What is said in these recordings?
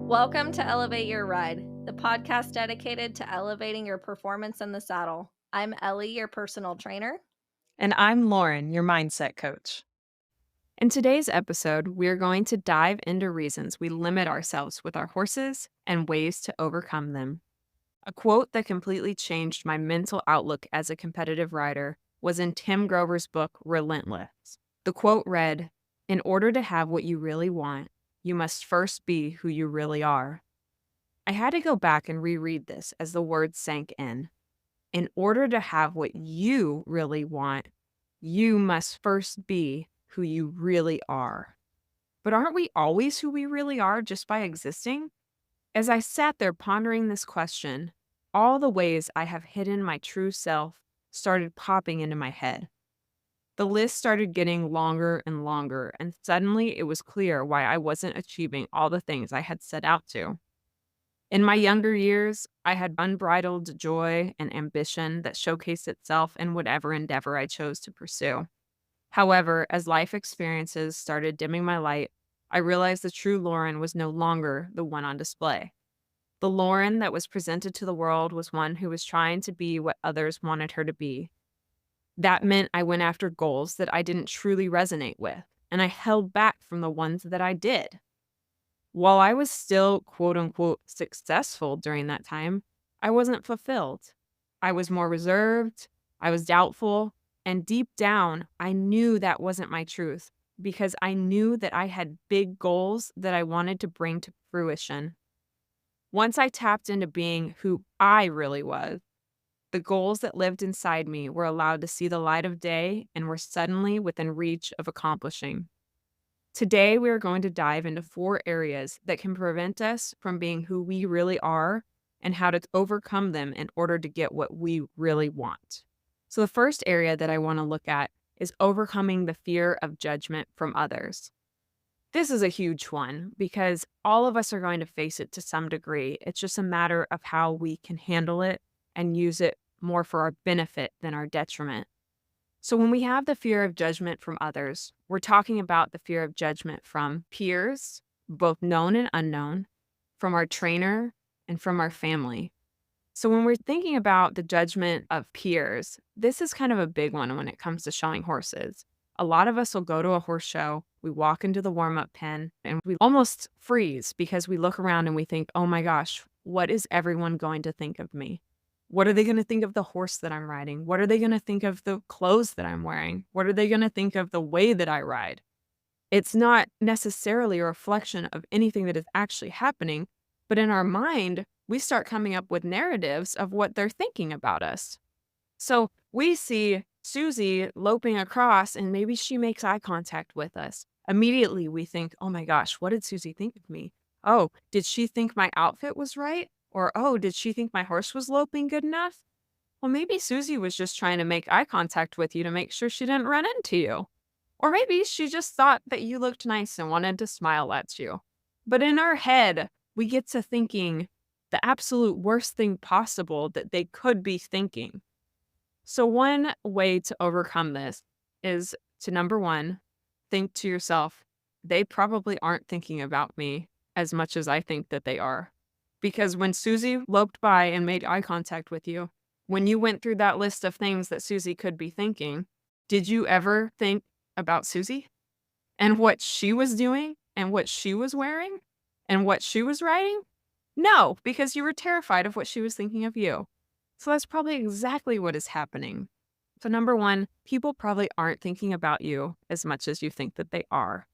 Welcome to Elevate Your Ride, the podcast dedicated to elevating your performance in the saddle. I'm Ellie, your personal trainer. And I'm Lauren, your mindset coach. In today's episode, we're going to dive into reasons we limit ourselves with our horses and ways to overcome them. A quote that completely changed my mental outlook as a competitive rider was in Tim Grover's book, Relentless. The quote read, "In order to have what you really want, you must first be who you really are." I had to go back and reread this as the words sank in. In order to have what you really want, you must first be who you really are. But aren't we always who we really are just by existing? As I sat there pondering this question, all the ways I have hidden my true self started popping into my head. The list started getting longer and longer, and suddenly it was clear why I wasn't achieving all the things I had set out to. In my younger years, I had unbridled joy and ambition that showcased itself in whatever endeavor I chose to pursue. However, as life experiences started dimming my light, I realized the true Lauren was no longer the one on display. The Lauren that was presented to the world was one who was trying to be what others wanted her to be. That meant I went after goals that I didn't truly resonate with, and I held back from the ones that I did. While I was still quote unquote successful during that time, I wasn't fulfilled. I was more reserved, I was doubtful, and deep down, I knew that wasn't my truth because I knew that I had big goals that I wanted to bring to fruition. Once I tapped into being who I really was, the goals that lived inside me were allowed to see the light of day and were suddenly within reach of accomplishing. Today, we are going to dive into 4 areas that can prevent us from being who we really are and how to overcome them in order to get what we really want. So, the first area that I want to look at is overcoming the fear of judgment from others. This is a huge one because all of us are going to face it to some degree. It's just a matter of how we can handle it and use it more for our benefit than our detriment. So, when we have the fear of judgment from others, we're talking about the fear of judgment from peers, both known and unknown, from our trainer, and from our family. So, when we're thinking about the judgment of peers, this is kind of a big one when it comes to showing horses. A lot of us will go to a horse show, we walk into the warm up pen, and we almost freeze because we look around and we think, oh my gosh, what is everyone going to think of me? What are they going to think of the horse that I'm riding? What are they going to think of the clothes that I'm wearing? What are they going to think of the way that I ride? It's not necessarily a reflection of anything that is actually happening, but in our mind, we start coming up with narratives of what they're thinking about us. So we see Susie loping across and maybe she makes eye contact with us. Immediately we think, oh my gosh, what did Susie think of me? Oh, did she think my outfit was right? Or, oh, did she think my horse was loping good enough? Well, maybe Susie was just trying to make eye contact with you to make sure she didn't run into you. Or maybe she just thought that you looked nice and wanted to smile at you. But in our head, we get to thinking the absolute worst thing possible that they could be thinking. So, one way to overcome this is to number one, think to yourself, they probably aren't thinking about me as much as I think that they are. Because when Susie loped by and made eye contact with you, when you went through that list of things that Susie could be thinking, did you ever think about Susie and what she was doing and what she was wearing and what she was writing? No, because you were terrified of what she was thinking of you. So that's probably exactly what is happening. So, number one, people probably aren't thinking about you as much as you think that they are.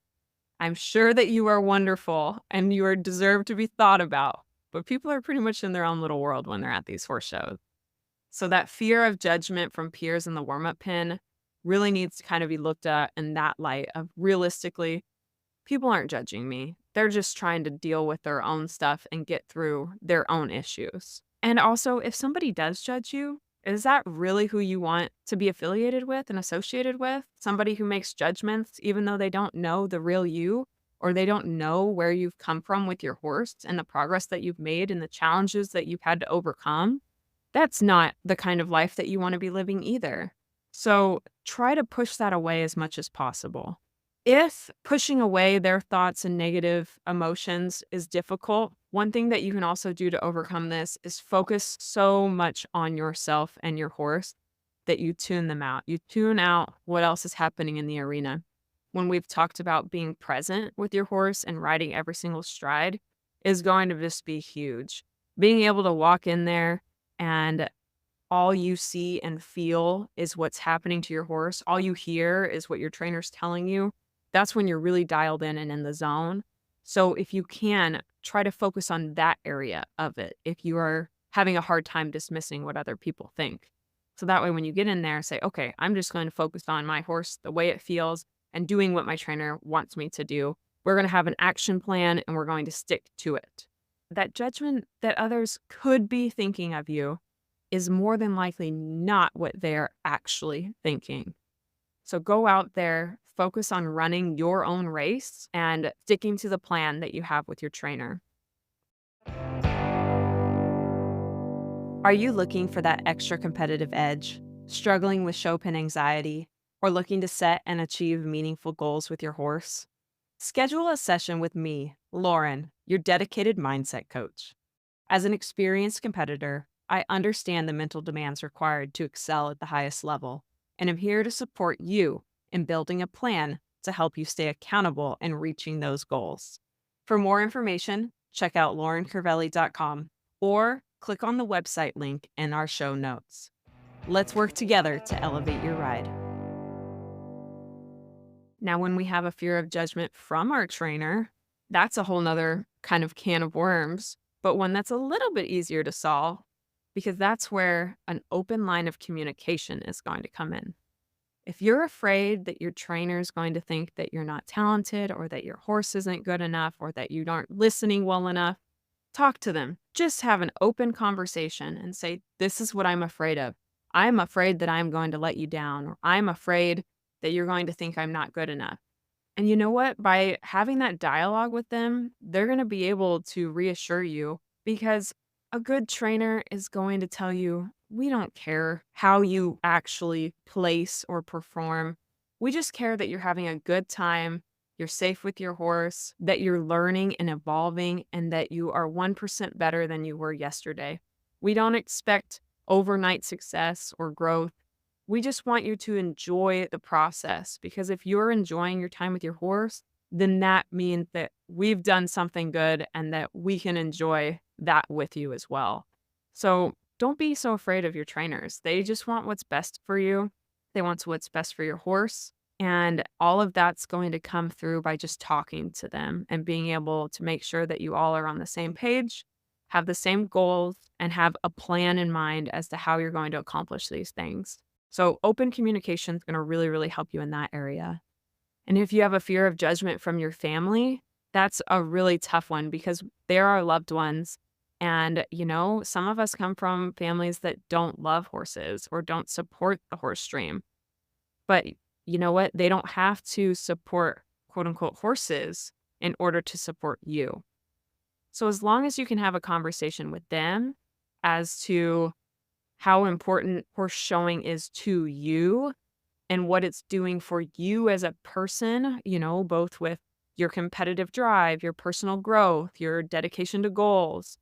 I'm sure that you are wonderful and you are deserved to be thought about, but people are pretty much in their own little world when they're at these horse shows. So that fear of judgment from peers in the warm-up pen really needs to kind of be looked at in that light of realistically, people aren't judging me. They're just trying to deal with their own stuff and get through their own issues. And also, if somebody does judge you, is that really who you want to be affiliated with and associated with? Somebody who makes judgments even though they don't know the real you? or they don't know where you've come from with your horse and the progress that you've made and the challenges that you've had to overcome, that's not the kind of life that you want to be living either. So try to push that away as much as possible. If pushing away their thoughts and negative emotions is difficult, one thing that you can also do to overcome this is focus so much on yourself and your horse that you tune them out. You tune out what else is happening in the arena. When we've talked about being present with your horse and riding every single stride is going to just be huge. Being able to walk in there and all you see and feel is what's happening to your horse. All you hear is what your trainer's telling you. That's when you're really dialed in and in the zone. So if you can, try to focus on that area of it if you are having a hard time dismissing what other people think. So that way, when you get in there, say, okay, I'm just going to focus on my horse, the way it feels, and doing what my trainer wants me to do. We're going to have an action plan and we're going to stick to it. That judgment that others could be thinking of you is more than likely not what they're actually thinking. So go out there, focus on running your own race and sticking to the plan that you have with your trainer. Are you looking for that extra competitive edge, struggling with show pen anxiety, or looking to set and achieve meaningful goals with your horse? Schedule a session with me, Lauren, your dedicated mindset coach. As an experienced competitor, I understand the mental demands required to excel at the highest level, and I'm here to support you in building a plan to help you stay accountable and reaching those goals. For more information, check out laurencervelli.com or click on the website link in our show notes. Let's work together to elevate your ride. Now, when we have a fear of judgment from our trainer, that's a whole nother kind of can of worms, but one that's a little bit easier to solve because that's where an open line of communication is going to come in. If you're afraid that your trainer is going to think that you're not talented or that your horse isn't good enough or that you aren't listening well enough, talk to them. Just have an open conversation and say, this is what I'm afraid of. I'm afraid that I'm going to let you down, or I'm afraid that you're going to think I'm not good enough. And you know what? By having that dialogue with them, they're going to be able to reassure you because a good trainer is going to tell you, we don't care how you actually place or perform. We just care that you're having a good time, you're safe with your horse, that you're learning and evolving, and that you are 1% better than you were yesterday. We don't expect overnight success or growth. We just want you to enjoy the process because if you're enjoying your time with your horse, then that means that we've done something good and that we can enjoy that with you as well. So don't be so afraid of your trainers. They just want what's best for you. They want what's best for your horse. And all of that's going to come through by just talking to them and being able to make sure that you all are on the same page, have the same goals, and have a plan in mind as to how you're going to accomplish these things. So open communication is going to really, really help you in that area. And if you have a fear of judgment from your family, that's a really tough one because they're our loved ones. And, some of us come from families that don't love horses or don't support the horse dream. But you know what? They don't have to support quote unquote horses in order to support you. So as long as you can have a conversation with them as to how important horse showing is to you and what it's doing for you as a person, both with your competitive drive, your personal growth, your dedication to goals.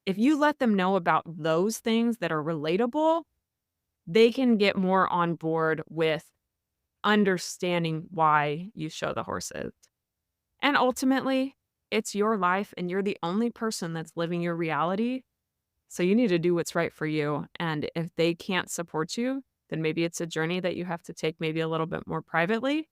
If you let them know about those things that are relatable, they can get more on board with understanding why you show the horses. And ultimately, it's your life and you're the only person that's living your reality. So you need to do what's right for you. And if they can't support you, then maybe it's a journey that you have to take maybe a little bit more privately.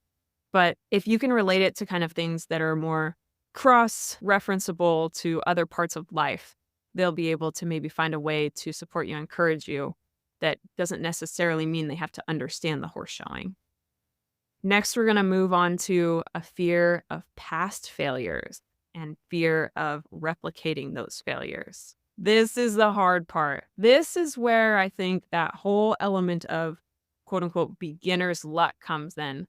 But if you can relate it to kind of things that are more cross-referenceable to other parts of life, they'll be able to maybe find a way to support you, encourage you. That doesn't necessarily mean they have to understand the horse showing. Next, we're going to move on to a fear of past failures and fear of replicating those failures. This is the hard part. This is where I think that whole element of quote unquote beginner's luck comes in.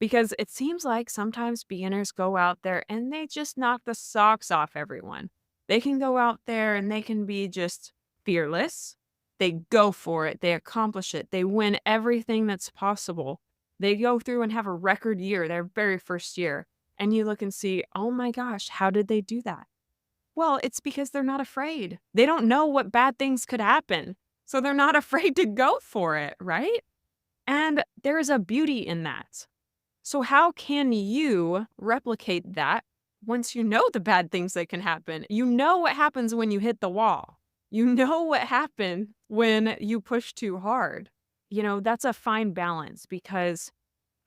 Because it seems like sometimes beginners go out there and they just knock the socks off everyone. They can go out there and they can be just fearless. They go for it, they accomplish it, they win everything that's possible. They go through and have a record year, their very first year. And you look and see, oh my gosh, how did they do that? Well, it's because they're not afraid. They don't know what bad things could happen. So they're not afraid to go for it, right? And there is a beauty in that. So, how can you replicate that once you know the bad things that can happen? You know what happens when you hit the wall. You know what happened when you push too hard. That's a fine balance because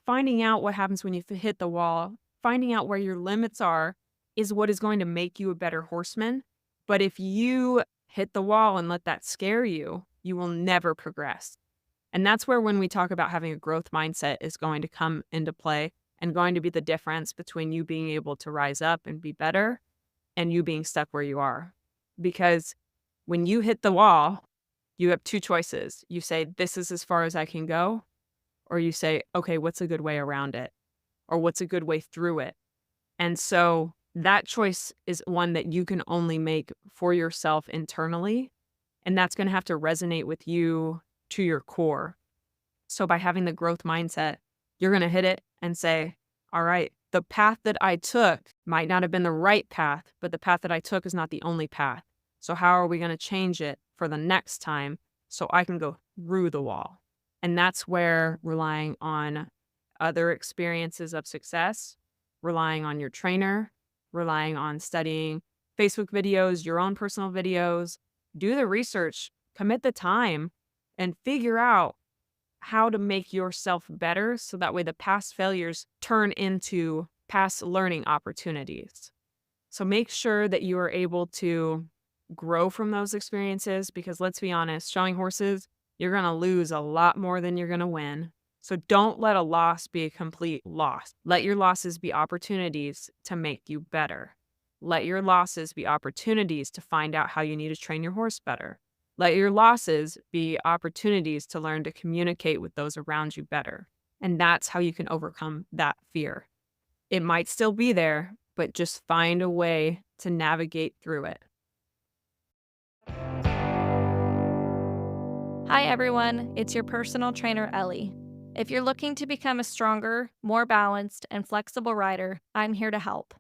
finding out what happens when you hit the wall, finding out where your limits are, is what is going to make you a better horseman. But if you hit the wall and let that scare you, you will never progress. And that's where when we talk about having a growth mindset is going to come into play and going to be the difference between you being able to rise up and be better and you being stuck where you are. Because when you hit the wall, you have two choices. You say, this is as far as I can go, or you say, okay, what's a good way around it? Or what's a good way through it? And so that choice is one that you can only make for yourself internally. And that's going to have to resonate with you to your core. So by having the growth mindset, you're going to hit it and say, all right, the path that I took might not have been the right path, but the path that I took is not the only path. So how are we going to change it for the next time so I can go through the wall? And that's where relying on other experiences of success, relying on your trainer, relying on studying Facebook videos, your own personal videos, do the research, commit the time, and figure out how to make yourself better so that way the past failures turn into past learning opportunities. So make sure that you are able to grow from those experiences because let's be honest, showing horses, you're going to lose a lot more than you're going to win. So don't let a loss be a complete loss. Let your losses be opportunities to make you better. Let your losses be opportunities to find out how you need to train your horse better. Let your losses be opportunities to learn to communicate with those around you better. And that's how you can overcome that fear. It might still be there, but just find a way to navigate through it. Hi, everyone. It's your personal trainer, Ellie. If you're looking to become a stronger, more balanced, and flexible rider, I'm here to help.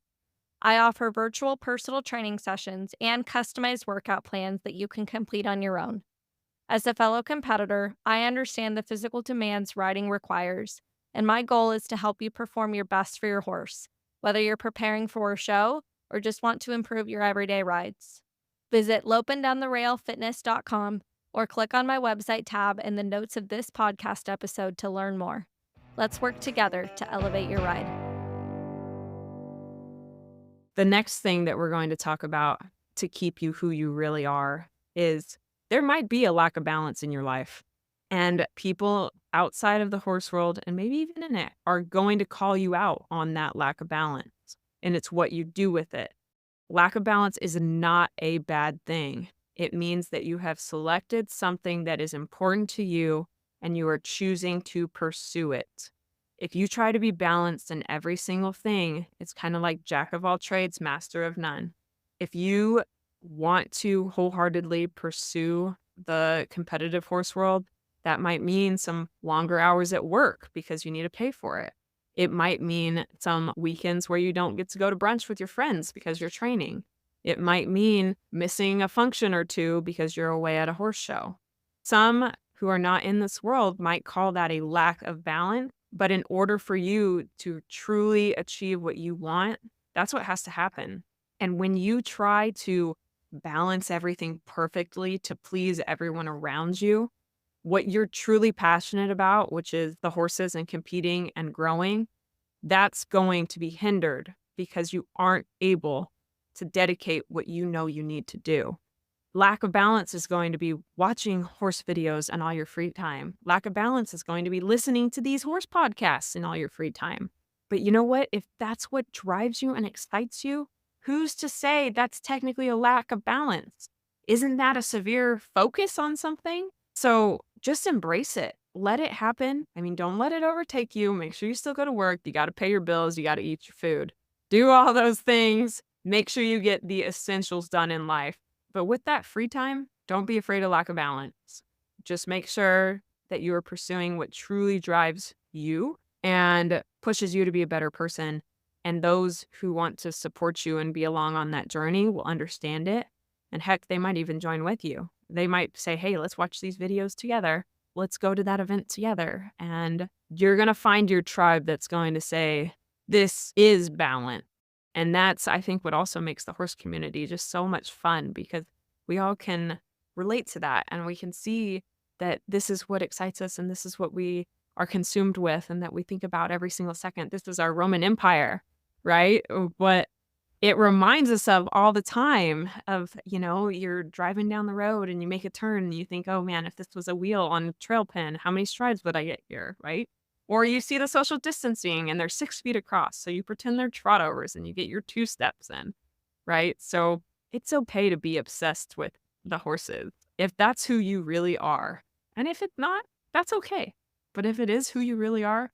I offer virtual personal training sessions and customized workout plans that you can complete on your own. As a fellow competitor, I understand the physical demands riding requires, and my goal is to help you perform your best for your horse, whether you're preparing for a show or just want to improve your everyday rides. Visit lopeanddowntherailfitness.com or click on my website tab in the notes of this podcast episode to learn more. Let's work together to elevate your ride. The next thing that we're going to talk about to keep you who you really are is there might be a lack of balance in your life. And people outside of the horse world and maybe even in it are going to call you out on that lack of balance. And it's what you do with it. Lack of balance is not a bad thing. It means that you have selected something that is important to you and you are choosing to pursue it. If you try to be balanced in every single thing, it's kind of like jack of all trades, master of none. If you want to wholeheartedly pursue the competitive horse world, that might mean some longer hours at work because you need to pay for it. It might mean some weekends where you don't get to go to brunch with your friends because you're training. It might mean missing a function or two because you're away at a horse show. Some who are not in this world might call that a lack of balance. But in order for you to truly achieve what you want, that's what has to happen. And when you try to balance everything perfectly to please everyone around you, what you're truly passionate about, which is the horses and competing and growing, that's going to be hindered because you aren't able to dedicate what you know you need to do. Lack of balance is going to be watching horse videos in all your free time. Lack of balance is going to be listening to these horse podcasts in all your free time. But you know what? If that's what drives you and excites you, who's to say that's technically a lack of balance? Isn't that a severe focus on something? So just embrace it. let it happen. I mean, don't let it overtake you. Make sure you still go to work. You got to pay your bills. You got to eat your food. Do all those things. Make sure you get the essentials done in life. But with that free time, don't be afraid of lack of balance. Just make sure that you are pursuing what truly drives you and pushes you to be a better person. And those who want to support you and be along on that journey will understand it. And heck, they might even join with you. They might say, hey, let's watch these videos together. Let's go to that event together. And you're going to find your tribe that's going to say, this is balance. And that's, I think, what also makes the horse community just so much fun because we all can relate to that and we can see that this is what excites us and this is what we are consumed with and that we think about every single second. This is our Roman Empire, right? What it reminds us of all the time of, you're driving down the road and you make a turn and you think, oh man, if this was a wheel on a trail pin, how many strides would I get here, right? Or you see the social distancing and they're 6 feet across. So you pretend they're trot overs and you get your 2 steps in, right? So it's okay to be obsessed with the horses if that's who you really are. And if it's not, that's okay. But if it is who you really are,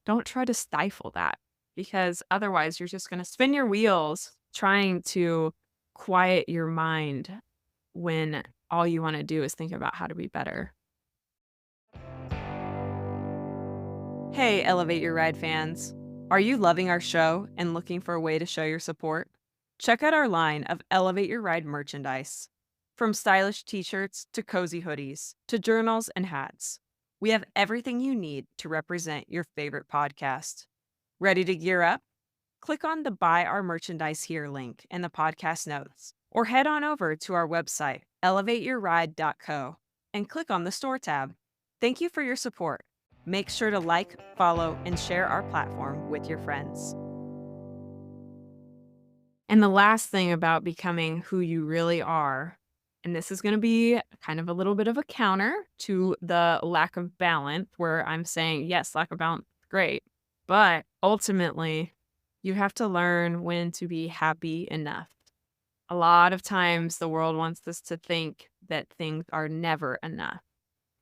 don't try to stifle that because otherwise you're just going to spin your wheels trying to quiet your mind when all you want to do is think about how to be better. Hey, Elevate Your Ride fans. Are you loving our show and looking for a way to show your support? Check out our line of Elevate Your Ride merchandise. From stylish t-shirts to cozy hoodies to journals and hats. We have everything you need to represent your favorite podcast. Ready to gear up? Click on the Buy Our Merchandise Here link in the podcast notes, or head on over to our website, elevateyourride.co, and click on the Store tab. Thank you for your support. Make sure to like, follow, and share our platform with your friends. And the last thing about becoming who you really are, and this is going to be kind of a little bit of a counter to the lack of balance, where I'm saying, yes, lack of balance is great, but ultimately, you have to learn when to be happy enough. A lot of times, the world wants us to think that things are never enough.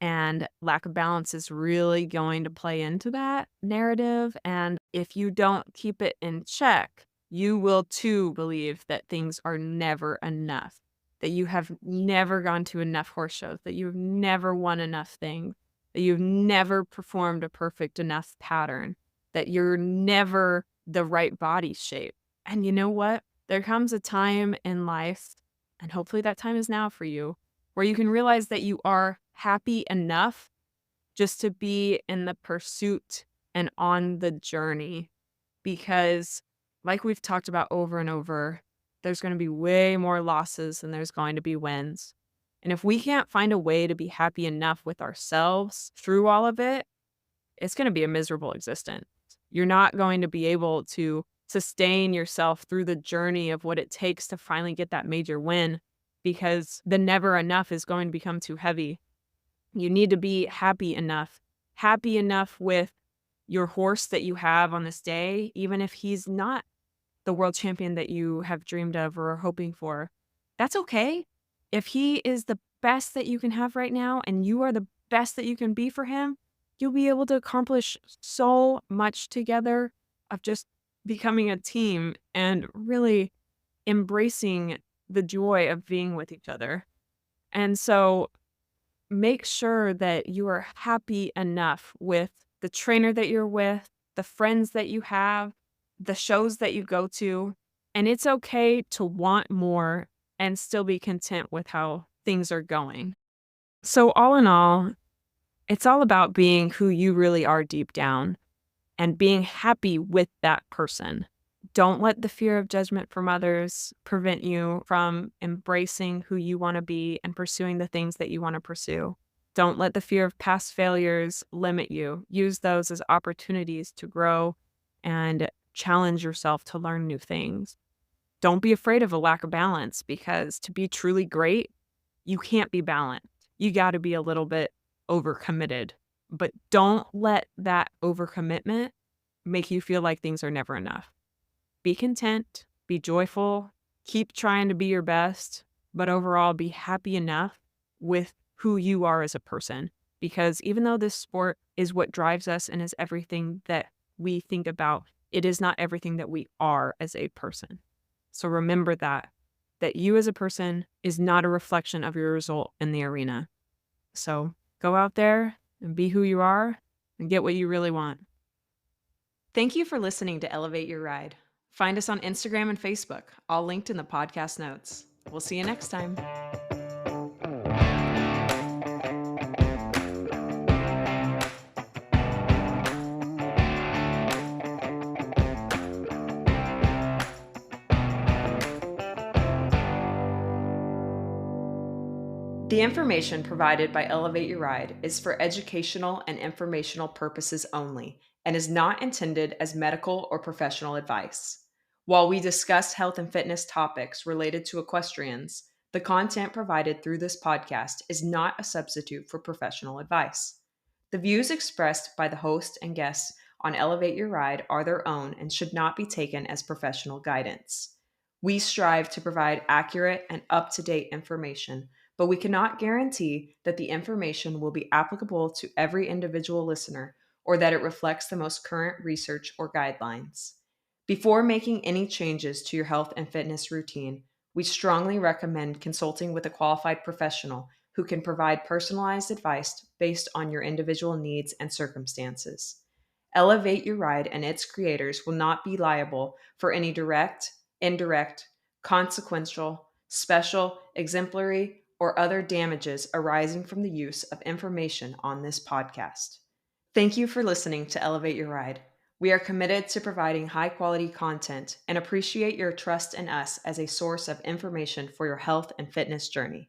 And lack of balance is really going to play into that narrative. And if you don't keep it in check, you will too believe that things are never enough, that you have never gone to enough horse shows, that you've never won enough things, that you've never performed a perfect enough pattern, that you're never the right body shape. And you know what? There comes a time in life, and hopefully that time is now for you, where you can realize that you are happy enough just to be in the pursuit and on the journey. Because, like we've talked about over and over, there's going to be way more losses than there's going to be wins. And if we can't find a way to be happy enough with ourselves through all of it, it's going to be a miserable existence. You're not going to be able to sustain yourself through the journey of what it takes to finally get that major win because the never enough is going to become too heavy. You need to be happy enough with your horse that you have on this day, even if he's not the world champion that you have dreamed of or are hoping for. That's okay. If he is the best that you can have right now and you are the best that you can be for him, you'll be able to accomplish so much together of just becoming a team and really embracing the joy of being with each other. And so make sure that you are happy enough with the trainer that you're with, the friends that you have, the shows that you go to. And it's okay to want more and still be content with how things are going. So, all in all, it's all about being who you really are deep down and being happy with that person. Don't let the fear of judgment from others prevent you from embracing who you want to be and pursuing the things that you want to pursue. Don't let the fear of past failures limit you. Use those as opportunities to grow and challenge yourself to learn new things. Don't be afraid of a lack of balance because to be truly great, you can't be balanced. You got to be a little bit overcommitted, but don't let that overcommitment make you feel like things are never enough. Be content, be joyful, keep trying to be your best, but overall be happy enough with who you are as a person. because even though this sport is what drives us and is everything that we think about, it is not everything that we are as a person. So remember that you as a person is not a reflection of your result in the arena. So go out there and be who you are and get what you really want. Thank you for listening to Elevate Your Ride. Find us on Instagram and Facebook, all linked in the podcast notes. We'll see you next time. The information provided by Elevate Your Ride is for educational and informational purposes only and is not intended as medical or professional advice. While we discuss health and fitness topics related to equestrians, the content provided through this podcast is not a substitute for professional advice. The views expressed by the host and guests on Elevate Your Ride are their own and should not be taken as professional guidance. We strive to provide accurate and up to date information, but we cannot guarantee that the information will be applicable to every individual listener or that it reflects the most current research or guidelines. Before making any changes to your health and fitness routine, we strongly recommend consulting with a qualified professional who can provide personalized advice based on your individual needs and circumstances. Elevate Your Ride and its creators will not be liable for any direct, indirect, consequential, special, exemplary, or other damages arising from the use of information on this podcast. Thank you for listening to Elevate Your Ride. We are committed to providing high quality content and appreciate your trust in us as a source of information for your health and fitness journey.